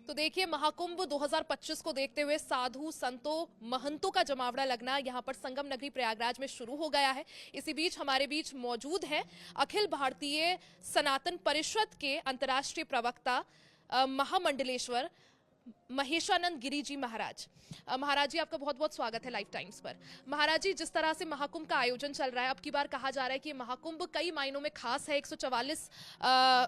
तो देखिए, महाकुंभ 2025 को देखते हुए साधु संतों महंतों का जमावड़ा लगना यहाँ पर संगम नगरी प्रयागराज में शुरू हो गया है। इसी बीच हमारे बीच मौजूद है अखिल भारतीय सनातन परिषद के अंतर्राष्ट्रीय प्रवक्ता महामंडलेश्वर महेशानंद गिरी जी महाराज। महाराज जी, आपका बहुत बहुत स्वागत है लाइव टाइम्स पर। महाराज जी, जिस तरह से महाकुंभ का आयोजन चल रहा है, अब की बार कहा जा रहा है कि महाकुंभ कई मायनों में खास है। 144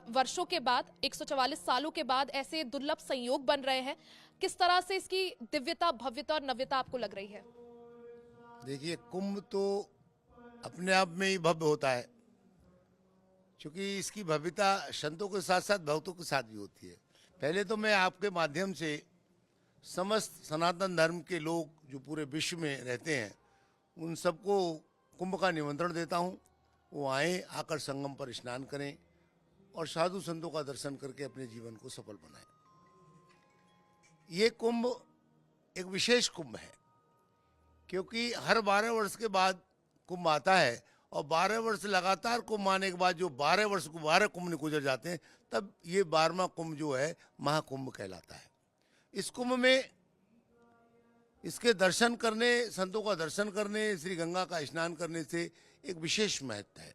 वर्षों के बाद, 144 सालों के बाद ऐसे दुर्लभ संयोग बन रहे हैं। किस तरह से इसकी दिव्यता, भव्यता और नव्यता आपको लग रही है? देखिए, कुंभ तो अपने आप में ही भव्य होता है, क्योंकि इसकी भव्यता संतों के साथ साथ भक्तों के साथ भी होती है। पहले तो मैं आपके माध्यम से समस्त सनातन धर्म के लोग जो पूरे विश्व में रहते हैं, उन सबको कुंभ का निमंत्रण देता हूं। वो आएँ, आकर संगम पर स्नान करें और साधु संतों का दर्शन करके अपने जीवन को सफल बनाएं। ये कुंभ एक विशेष कुंभ है, क्योंकि हर 12 वर्ष के बाद कुंभ आता है और 12 वर्ष लगातार कुंभ आने के बाद जो 12 वर्ष को 12 कुंभ गुजर जाते हैं, तब ये 12वां कुंभ जो है महाकुंभ कहलाता है। इस कुंभ में इसके दर्शन करने, संतों का दर्शन करने, श्री गंगा का स्नान करने से एक विशेष महत्व है,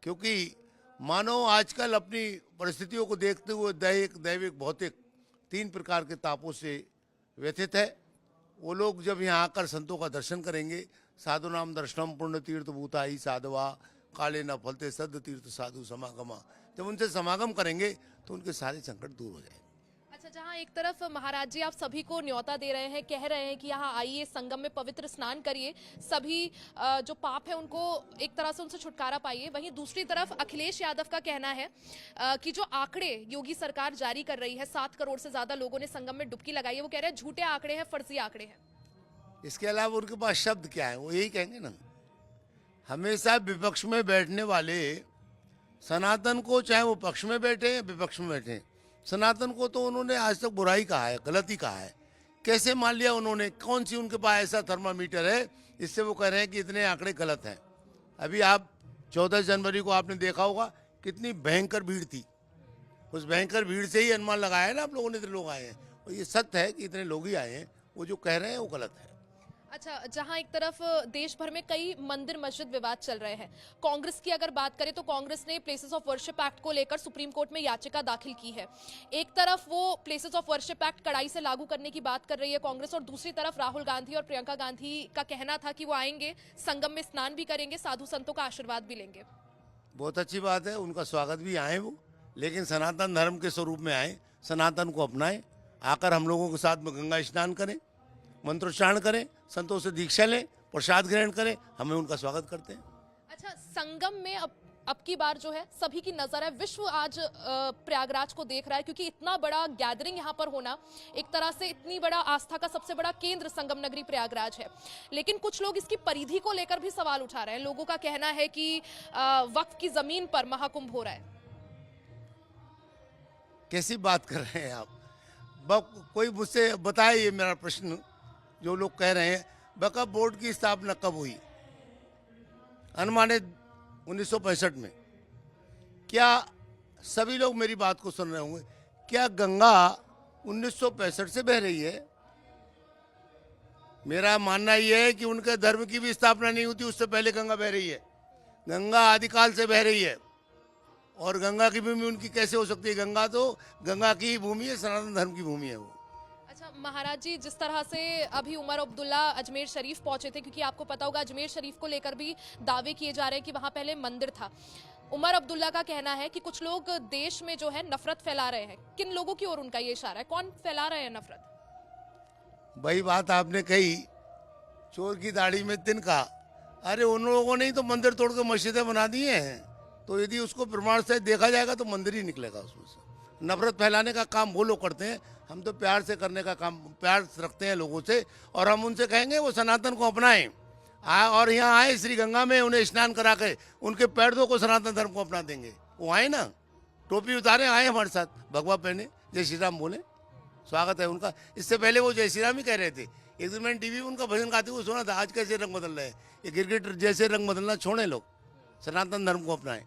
क्योंकि मानव आजकल अपनी परिस्थितियों को देखते हुए दैहिक, दैविक, भौतिक 3 प्रकार के तापों से व्यथित है। वो लोग जब यहाँ आकर संतों का दर्शन करेंगे, साधु नाम दर्शनम पुण्य तीर्थ भूताई साधवा काले न फलते सद तीर्थ साधु समागमा, जब उनसे समागम करेंगे तो उनके सारे संकट दूर हो जाएंगे। अच्छा, जहां एक तरफ महाराज जी आप सभी को न्योता दे रहे हैं, कह रहे हैं कि यहाँ आइए, संगम में पवित्र स्नान करिए, सभी जो पाप है उनको एक तरह से उनसे छुटकारा पाइए, वहीं दूसरी तरफ अखिलेश यादव का कहना है कि जो आंकड़े योगी सरकार जारी कर रही है, 7 करोड़ से ज्यादा लोगों ने संगम में डुबकी लगाई है, वो कह रहे हैं झूठे आंकड़े हैं, फर्जी आंकड़े हैं। इसके अलावा उनके पास शब्द क्या है? वो यही कहेंगे ना। हमेशा विपक्ष में बैठने वाले सनातन को, चाहे वो पक्ष में बैठे या विपक्ष में बैठे, सनातन को तो उन्होंने आज तक बुराई कहा है, गलती कहा है। कैसे मान लिया उन्होंने? कौन सी उनके पास ऐसा थर्मामीटर है इससे वो कह रहे हैं कि इतने आंकड़े गलत हैं? अभी आप 14 जनवरी को आपने देखा होगा कितनी भयंकर भीड़ थी। उस भयंकर भीड़ से ही अनुमान लगाया है ना आप लोगों ने, इतने लोग आए हैं। और ये सत्य है कि इतने लोग ही आए हैं, वो जो कह रहे हैं वो गलत है। अच्छा, जहां एक तरफ देश भर में कई मंदिर मस्जिद विवाद चल रहे हैं, कांग्रेस की अगर बात करें तो कांग्रेस ने प्लेसेस ऑफ वर्शिप एक्ट को लेकर सुप्रीम कोर्ट में याचिका दाखिल की है। एक तरफ वो प्लेसेस ऑफ वर्शिप एक्ट कड़ाई से लागू करने की बात कर रही है कांग्रेस, और दूसरी तरफ राहुल गांधी और प्रियंका गांधी का कहना था कि वो आएंगे, संगम में स्नान भी करेंगे, साधु संतों का आशीर्वाद भी लेंगे। बहुत अच्छी बात है, उनका स्वागत भी आए वो, लेकिन सनातन धर्म के स्वरूप में आए, सनातन को अपनाएं, आकर हम लोगों के साथ में गंगा स्नान करें, मंत्रोच्चारण करें, संतों से दीक्षा लें, प्रसाद ग्रहण करें, हमें उनका स्वागत करते हैं। अच्छा, संगम में अब की बार जो है सभी की नजर है, विश्व आज प्रयागराज को देख रहा है, क्योंकि इतना बड़ा गैदरिंग यहाँ पर होना, एक तरह से इतनी बड़ा आस्था का सबसे बड़ा केंद्र संगम नगरी प्रयागराज है। लेकिन कुछ लोग इसकी परिधि को लेकर भी सवाल उठा रहे हैं। लोगों का कहना है कि वक्फ की जमीन पर महाकुंभ हो रहा है। कैसी बात कर रहे हैं आप? कोई मुझसे बताए, ये मेरा प्रश्न। जो लोग कह रहे हैं वक्फ बोर्ड की स्थापना कब हुई? अनुमानित 1965 में। क्या सभी लोग मेरी बात को सुन रहे होंगे? क्या गंगा 1965 से बह रही है? मेरा मानना यह है कि उनके धर्म की भी स्थापना नहीं होती, उससे पहले गंगा बह रही है। गंगा आदिकाल से बह रही है, और गंगा की भूमि उनकी कैसे हो सकती है? गंगा तो गंगा की भूमि है, सनातन धर्म की भूमि है वो। अच्छा महाराज जी, जिस तरह से अभी उमर अब्दुल्ला अजमेर शरीफ पहुंचे थे, क्योंकि आपको पता होगा अजमेर शरीफ को लेकर भी दावे किए जा रहे हैं कि वहां पहले मंदिर था। उमर अब्दुल्ला का कहना है कि कुछ लोग देश में जो है नफरत फैला रहे हैं। किन लोगों की ओर उनका ये इशारा है? कौन फैला रहे हैं नफरत? वही बात आपने कही, चोर की दाढ़ी में तिनका। अरे उन लोगों ने ही तो मंदिर तोड़ के मस्जिदें बना दिए हैं, तो यदि उसको प्रमाण से देखा जाएगा तो मंदिर ही निकलेगा उसमें से। नफरत फैलाने का काम वो लोग करते हैं, हम तो प्यार से करने का काम, प्यार रखते हैं लोगों से, और हम उनसे कहेंगे वो सनातन को अपनाएं, और यहाँ आए श्री गंगा में, उन्हें स्नान करा के उनके पैर दो को सनातन धर्म को अपना देंगे। वो आए ना, टोपी उतारे, आए हमारे साथ, भगवा पहने, जय श्री राम बोले, स्वागत है उनका। इससे पहले वो जय श्री राम ही कह रहे थे। एक दिन मैंने टीवी में उनका भजन गाते हुए सुना था, आज कैसे रंग बदल रहे हैं। ये गिरगिट जैसे रंग बदलना छोड़े, लोग सनातन धर्म को अपनाएं।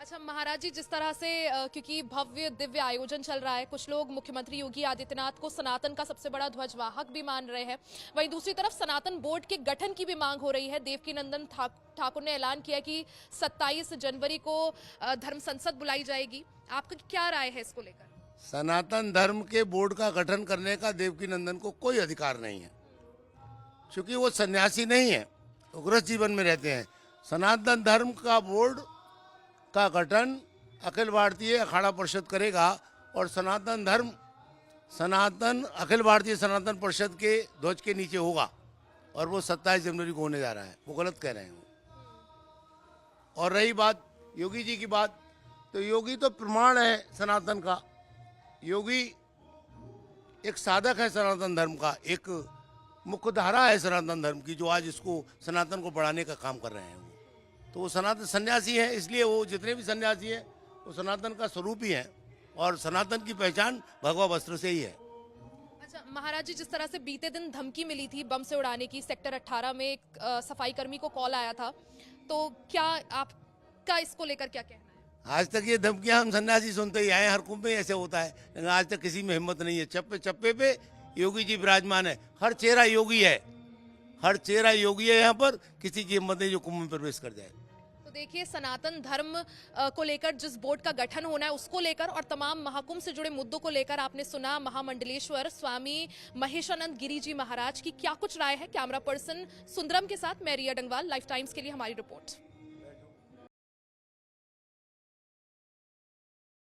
अच्छा महाराज जी, जिस तरह से क्योंकि भव्य दिव्य आयोजन चल रहा है, कुछ लोग मुख्यमंत्री योगी आदित्यनाथ को सनातन का सबसे बड़ा ध्वजवाहक भी मान रहे हैं, वहीं दूसरी तरफ सनातन बोर्ड के गठन की भी मांग हो रही है। देवकीनंदन ठाकुर ने ऐलान किया कि 27 जनवरी को धर्म संसद बुलाई जाएगी। आपकी क्या राय है इसको लेकर? सनातन धर्म के बोर्ड का गठन करने का देवकीनंदन को कोई अधिकार नहीं है, क्योंकि वो सन्यासी नहीं है, वो गृहस्थ जीवन में रहते हैं। सनातन धर्म का बोर्ड का गठन अखिल भारतीय अखाड़ा परिषद करेगा और सनातन अखिल भारतीय सनातन परिषद के ध्वज के नीचे होगा, और वो 27 जनवरी को होने जा रहा है। वो गलत कह रहे हैं वो। और रही बात योगी जी की बात, तो योगी तो प्रमाण है सनातन का। योगी एक साधक है सनातन धर्म का, एक मुख्य धारा है सनातन धर्म की, जो आज इसको सनातन को बढ़ाने का काम कर रहे हैं। तो वो सनातन सन्यासी है, इसलिए वो जितने भी सन्यासी हैं वो सनातन का स्वरूप ही है, और सनातन की पहचान भगवा वस्त्र से ही है। अच्छा महाराज जी, जिस तरह से बीते दिन धमकी मिली थी बम से उड़ाने की, सेक्टर 18 में एक सफाई कर्मी को कॉल आया था, तो क्या आपका इसको लेकर क्या कहना है? आज तक ये धमकियां हम सन्यासी सुनते ही आए, हर कुंभ में ऐसे होता है, लेकिन आज तक किसी में हिम्मत नहीं है। चप्पे चप्पे पे योगी जी विराजमान है, हर चेहरा योगी है, हर चेहरा योगी है। यहाँ पर किसी की हिम्मत नहीं जो कुंभ में प्रवेश कर जाए। देखिए, सनातन धर्म को लेकर जिस बोर्ड का गठन होना है उसको लेकर और तमाम महाकुंभ से जुड़े मुद्दों को लेकर आपने सुना महामंडलेश्वर स्वामी महेशानंद गिरी जी महाराज की क्या कुछ राय है। कैमरा पर्सन सुंदरम के साथ मैं रिया डंगवाल, लाइफ टाइम्स के लिए हमारी रिपोर्ट।